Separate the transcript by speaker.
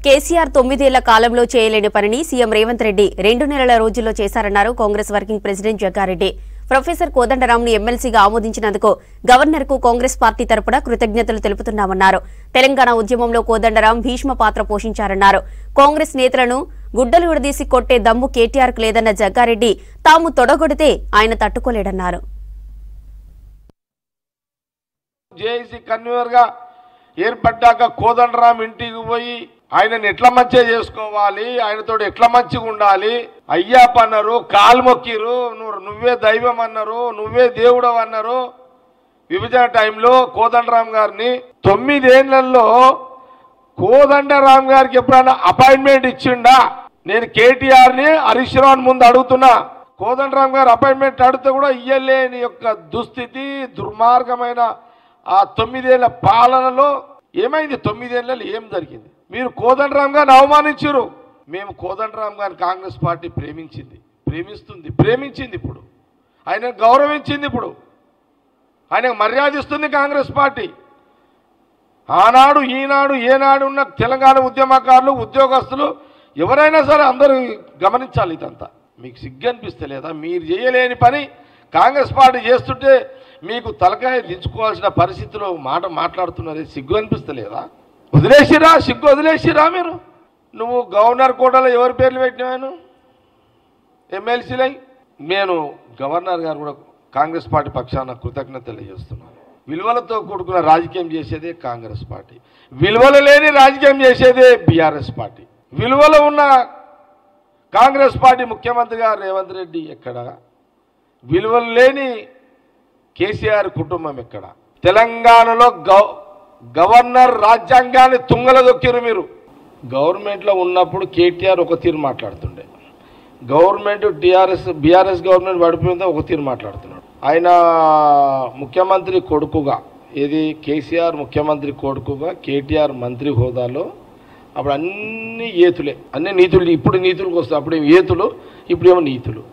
Speaker 1: కేసీఆర్ 9 ఏళ్ల కాలంలో చేయలేని పనిని సీఎం రేవంత్ రెడ్డి 2 నెలల రోజుల్లో చేశారన్నారు Congress working president Jaggareddy. Professor కోదండరాంను ఎమ్మెల్సీగా ఆమోదించినందుకు గవర్నర్కు కాంగ్రెస్ పార్టీ తరపున కృతజ్ఞతలు తెలుపుతున్నామన్నారు. తెలంగాణ ఉద్యమంలో కోదండరాం భీష్మ పాత్ర పోషించారన్నారు. కాంగ్రెస్ నేతలను గుడ్డలు విడదీసి కొట్టే దమ్ము కేటీఆర్కు లేదన్న జగ్గారెడ్డి తాము తొడగొడితే ఆయన తట్టుకోలేడన్నారు.
Speaker 2: జేఏసీ కన్వీనర్గా ఏర్పడ్డాక కోదండరాం ఇంటికి పోయి ఆయనను ఎట్లా మంచిగా చేసుకోవాలి, ఆయనతో ఎట్లా మంచిగా ఉండాలి, అయ్యాప అన్నారు, కాలు మొక్కిరు, నువ్వే దైవం అన్నారు, నువ్వే దేవుడు అన్నారు. విభజన టైంలో కోదండరాం గారిని 9 ఏళ్లలో కోదండరాం గారికి ఎప్పుడైనా అపాయింట్మెంట్ ఇచ్చిండా? నేను కేటీఆర్ని హరీష్ రావు ముందు అడుగుతున్నా. కోదండరాం గారు అపాయింట్మెంట్ అడిగితే కూడా ఇయ్యలేని యొక్క దుస్థితి, దుర్మార్గమైన ఆ 9 ఏళ్ల పాలనలో ఏమైంది? 9 ఏళ్లలో ఏం జరిగింది? మీరు కోదండరాం గారిని అవమానించారు. మేము కోదండరాం గారిని కాంగ్రెస్ పార్టీ ప్రేమించింది. ఇప్పుడు ఆయన గౌరవించింది. ఇప్పుడు ఆయనకు మర్యాద ఇస్తుంది కాంగ్రెస్ పార్టీ. ఆనాడు ఈనాడు ఏనాడు ఉన్న తెలంగాణ ఉద్యమకారులు, ఉద్యోగస్తులు ఎవరైనా సరే అందరూ గమనించాలి. ఇదంతా మీకు సిగ్గు అనిపిస్తలేదా? మీరు చేయలేని పని కాంగ్రెస్ పార్టీ చేస్తుంటే మీకు తలకాయ దించుకోవాల్సిన పరిస్థితిలో మాట్లాడుతున్నది సిగ్గు అనిపిస్తలేదా? సిగ్గు వదిలేసిరా మీరు? నువ్వు గవర్నర్ కోటలో ఎవరి పేర్లు పెట్టినాను? ఎమ్మెల్సీలై. నేను గవర్నర్ గారు కూడా కాంగ్రెస్ పార్టీ పక్షాన కృతజ్ఞత తెలియజేస్తున్నాను. విలువలతో కూడుకున్న రాజకీయం చేసేదే కాంగ్రెస్ పార్టీ, విలువలు లేని రాజకీయం చేసేదే బీఆర్ఎస్ పార్టీ. విలువలు ఉన్న కాంగ్రెస్ పార్టీ ముఖ్యమంత్రి గారు రేవంత్ రెడ్డి ఎక్కడ? విలువలు లేని కేసీఆర్ కుటుంబం ఎక్కడ? తెలంగాణలో గవర్నర్ రాజ్యాంగాన్ని తుంగల దొక్కిరు మీరు. గవర్నమెంట్లో ఉన్నప్పుడు కేటీఆర్ ఒక తీరు మాట్లాడుతుండే, గవర్నమెంట్ బీఆర్ఎస్ గవర్నమెంట్ పడిపోయిందో ఒక తీరు మాట్లాడుతున్నాడు. ఆయన ముఖ్యమంత్రి కొడుకుగా, ఏది కేసీఆర్ ముఖ్యమంత్రి కొడుకుగా కేటీఆర్ మంత్రి హోదాలో అప్పుడు అన్ని ఏతులే, అన్ని నీతులు. ఇప్పుడు నీతులకు వస్తాయి. అప్పుడు ఏతులు, ఇప్పుడేమో నీతులు.